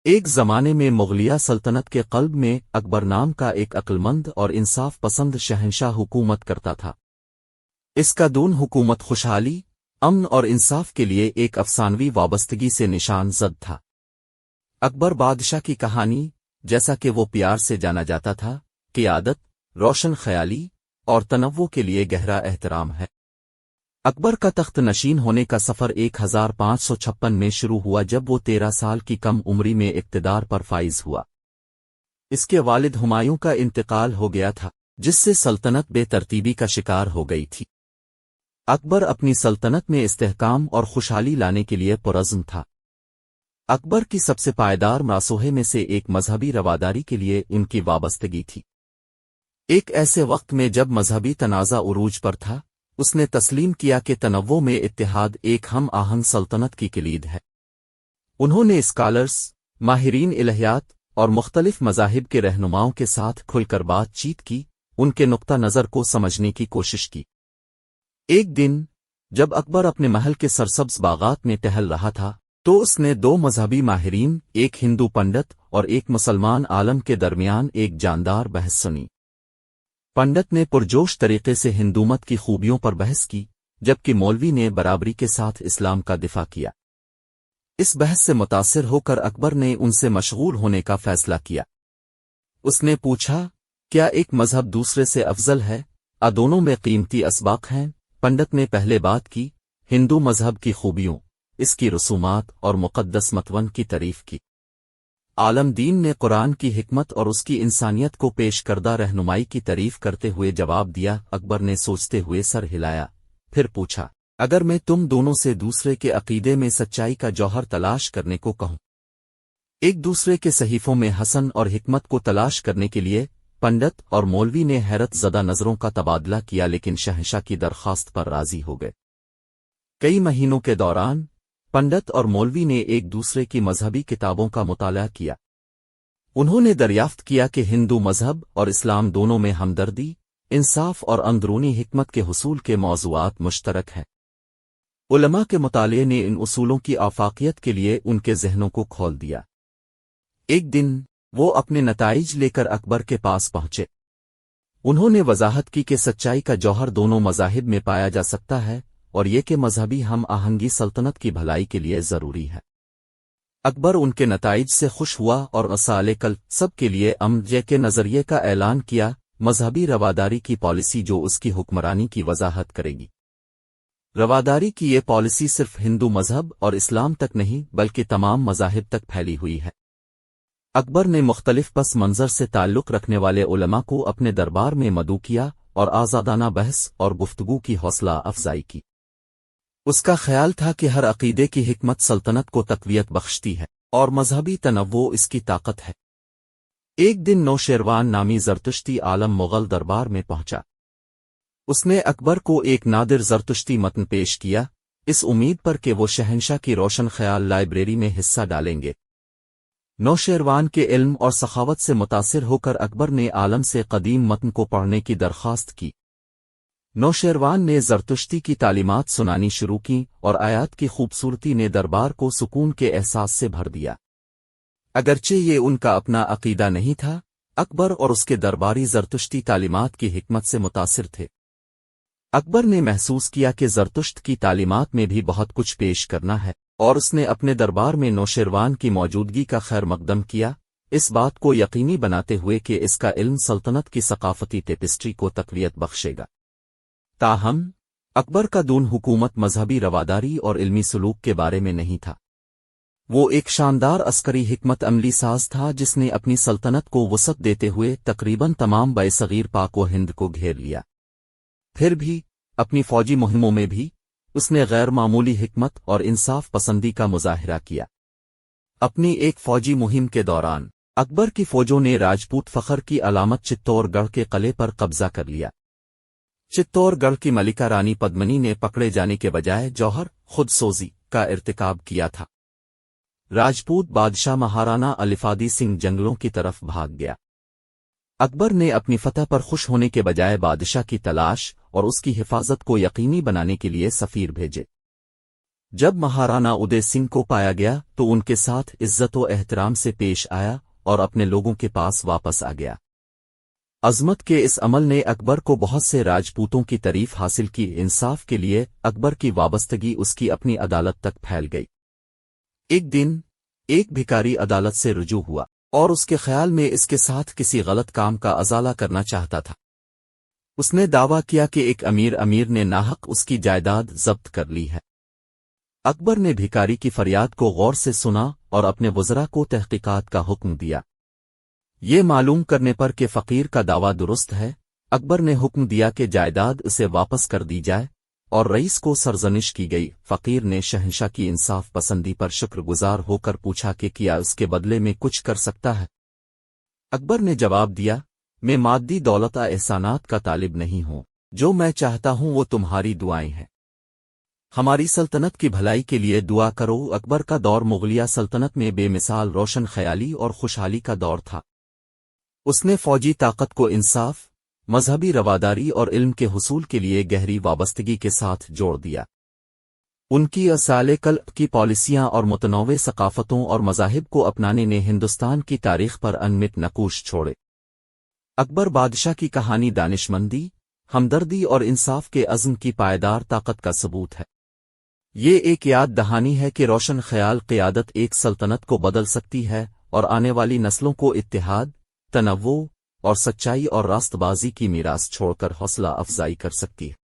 ایک زمانے میں مغلیہ سلطنت کے قلب میں اکبر نام کا ایک عقلمند اور انصاف پسند شہنشاہ حکومت کرتا تھا۔ اس کا دون حکومت خوشحالی، امن اور انصاف کے لیے ایک افسانوی وابستگی سے نشان زد تھا۔ اکبر بادشاہ کی کہانی، جیسا کہ وہ پیار سے جانا جاتا تھا، قیادت، روشن خیالی اور تنوع کے لیے گہرا احترام ہے۔ اکبر کا تخت نشین ہونے کا سفر 1556 میں شروع ہوا جب وہ 13 سال کی کم عمری میں اقتدار پر فائز ہوا۔ اس کے والد ہمایوں کا انتقال ہو گیا تھا، جس سے سلطنت بے ترتیبی کا شکار ہو گئی تھی۔ اکبر اپنی سلطنت میں استحکام اور خوشحالی لانے کے لیے پرعزم تھا۔ اکبر کی سب سے پائیدار راسوہے میں سے ایک مذہبی رواداری کے لیے ان کی وابستگی تھی۔ ایک ایسے وقت میں جب مذہبی تنازع عروج پر تھا، اس نے تسلیم کیا کہ تنوع میں اتحاد ایک ہم آہنگ سلطنت کی کلید ہے۔ انہوں نے اسکالرز، ماہرین الہیات اور مختلف مذاہب کے رہنماؤں کے ساتھ کھل کر بات چیت کی، ان کے نقطہ نظر کو سمجھنے کی کوشش کی۔ ایک دن جب اکبر اپنے محل کے سرسبز باغات میں ٹہل رہا تھا، تو اس نے دو مذہبی ماہرین، ایک ہندو پنڈت اور ایک مسلمان عالم کے درمیان ایک جاندار بحث سنی۔ پنڈت نے پرجوش طریقے سے ہندومت کی خوبیوں پر بحث کی، جبکہ مولوی نے برابری کے ساتھ اسلام کا دفاع کیا۔ اس بحث سے متاثر ہو کر اکبر نے ان سے مشغول ہونے کا فیصلہ کیا۔ اس نے پوچھا، کیا ایک مذہب دوسرے سے افضل ہے؟ دونوں میں قیمتی اسباق ہیں۔ پنڈت نے پہلے بات کی، ہندو مذہب کی خوبیوں، اس کی رسومات اور مقدس متون کی تعریف کی۔ عالم دین نے قرآن کی حکمت اور اس کی انسانیت کو پیش کردہ رہنمائی کی تعریف کرتے ہوئے جواب دیا۔ اکبر نے سوچتے ہوئے سر ہلایا، پھر پوچھا، اگر میں تم دونوں سے دوسرے کے عقیدے میں سچائی کا جوہر تلاش کرنے کو کہوں؟ ایک دوسرے کے صحیفوں میں حسن اور حکمت کو تلاش کرنے کے لیے پنڈت اور مولوی نے حیرت زدہ نظروں کا تبادلہ کیا، لیکن شہنشاہ کی درخواست پر راضی ہو گئے۔ کئی مہینوں کے دوران پنڈت اور مولوی نے ایک دوسرے کی مذہبی کتابوں کا مطالعہ کیا۔ انہوں نے دریافت کیا کہ ہندو مذہب اور اسلام دونوں میں ہمدردی، انصاف اور اندرونی حکمت کے حصول کے موضوعات مشترک ہیں۔ علماء کے مطالعے نے ان اصولوں کی آفاقیت کے لیے ان کے ذہنوں کو کھول دیا۔ ایک دن وہ اپنے نتائج لے کر اکبر کے پاس پہنچے۔ انہوں نے وضاحت کی کہ سچائی کا جوہر دونوں مذاہب میں پایا جا سکتا ہے، اور یہ کہ مذہبی ہم آہنگی سلطنت کی بھلائی کے لیے ضروری ہے۔ اکبر ان کے نتائج سے خوش ہوا اور اصالِ کل سب کے لیے امن کے نظریے کا اعلان کیا، مذہبی رواداری کی پالیسی جو اس کی حکمرانی کی وضاحت کرے گی۔ رواداری کی یہ پالیسی صرف ہندو مذہب اور اسلام تک نہیں بلکہ تمام مذاہب تک پھیلی ہوئی ہے۔ اکبر نے مختلف پس منظر سے تعلق رکھنے والے علماء کو اپنے دربار میں مدعو کیا اور آزادانہ بحث اور گفتگو کی حوصلہ افزائی کی۔ اس کا خیال تھا کہ ہر عقیدے کی حکمت سلطنت کو تقویت بخشتی ہے، اور مذہبی تنوع اس کی طاقت ہے۔ ایک دن نوشیروان نامی زرتشتی عالم مغل دربار میں پہنچا۔ اس نے اکبر کو ایک نادر زرتشتی متن پیش کیا، اس امید پر کہ وہ شہنشاہ کی روشن خیال لائبریری میں حصہ ڈالیں گے۔ نوشیروان کے علم اور سخاوت سے متاثر ہو کر اکبر نے عالم سے قدیم متن کو پڑھنے کی درخواست کی۔ نوشیروان نے زرتشتی کی تعلیمات سنانی شروع کی اور آیات کی خوبصورتی نے دربار کو سکون کے احساس سے بھر دیا۔ اگرچہ یہ ان کا اپنا عقیدہ نہیں تھا، اکبر اور اس کے درباری زرتشتی تعلیمات کی حکمت سے متاثر تھے۔ اکبر نے محسوس کیا کہ زرتشت کی تعلیمات میں بھی بہت کچھ پیش کرنا ہے، اور اس نے اپنے دربار میں نوشیروان کی موجودگی کا خیر مقدم کیا، اس بات کو یقینی بناتے ہوئے کہ اس کا علم سلطنت کی ثقافتی ٹیپسٹری کو تقویت بخشے گا۔ تاہم اکبر کا دون حکومت مذہبی رواداری اور علمی سلوک کے بارے میں نہیں تھا۔ وہ ایک شاندار عسکری حکمت عملی ساز تھا جس نے اپنی سلطنت کو وسعت دیتے ہوئے تقریباً تمام برصغیر پاک و ہند کو گھیر لیا۔ پھر بھی اپنی فوجی مہموں میں بھی اس نے غیر معمولی حکمت اور انصاف پسندی کا مظاہرہ کیا۔ اپنی ایک فوجی مہم کے دوران اکبر کی فوجوں نے راجپوت فخر کی علامت چتور گڑھ کے قلعے پر قبضہ کر لیا۔ چتور گڑھ کی ملکہ رانی پدمنی نے پکڑے جانے کے بجائے جوہر خود سوزی کا ارتکاب کیا تھا۔ راجپوت بادشاہ مہارانا الفادی سنگھ جنگلوں کی طرف بھاگ گیا۔ اکبر نے اپنی فتح پر خوش ہونے کے بجائے بادشاہ کی تلاش اور اس کی حفاظت کو یقینی بنانے کے لیے سفیر بھیجے۔ جب مہارانا ادے سنگھ کو پایا گیا تو ان کے ساتھ عزت و احترام سے پیش آیا اور اپنے لوگوں کے پاس واپس آ گیا۔ عظمت کے اس عمل نے اکبر کو بہت سے راجپوتوں کی تعریف حاصل کی۔ انصاف کے لیے اکبر کی وابستگی اس کی اپنی عدالت تک پھیل گئی۔ ایک دن ایک بھکاری عدالت سے رجوع ہوا اور اس کے خیال میں اس کے ساتھ کسی غلط کام کا ازالہ کرنا چاہتا تھا۔ اس نے دعویٰ کیا کہ ایک امیر نے ناحق اس کی جائیداد ضبط کر لی ہے۔ اکبر نے بھکاری کی فریاد کو غور سے سنا اور اپنے وزراء کو تحقیقات کا حکم دیا۔ یہ معلوم کرنے پر کہ فقیر کا دعویٰ درست ہے، اکبر نے حکم دیا کہ جائیداد اسے واپس کر دی جائے اور رئیس کو سرزنش کی گئی۔ فقیر نے شہنشاہ کی انصاف پسندی پر شکر گزار ہو کر پوچھا کہ کیا اس کے بدلے میں کچھ کر سکتا ہے؟ اکبر نے جواب دیا، میں مادی دولت احسانات کا طالب نہیں ہوں، جو میں چاہتا ہوں وہ تمہاری دعائیں ہیں۔ ہماری سلطنت کی بھلائی کے لیے دعا کرو۔ اکبر کا دور مغلیہ سلطنت میں بے مثال روشن خیالی اور خوشحالی کا دور تھا۔ اس نے فوجی طاقت کو انصاف، مذہبی رواداری اور علم کے حصول کے لیے گہری وابستگی کے ساتھ جوڑ دیا۔ ان کی اصالِ قلب کی پالیسیاں اور متنوع ثقافتوں اور مذاہب کو اپنانے نے ہندوستان کی تاریخ پر انمٹ نقوش چھوڑے۔ اکبر بادشاہ کی کہانی دانشمندی، ہمدردی اور انصاف کے عزم کی پائیدار طاقت کا ثبوت ہے۔ یہ ایک یاد دہانی ہے کہ روشن خیال قیادت ایک سلطنت کو بدل سکتی ہے اور آنے والی نسلوں کو اتحاد، تنوع اور سچائی اور راست بازی کی میراث چھوڑ کر حوصلہ افزائی کر سکتی ہے۔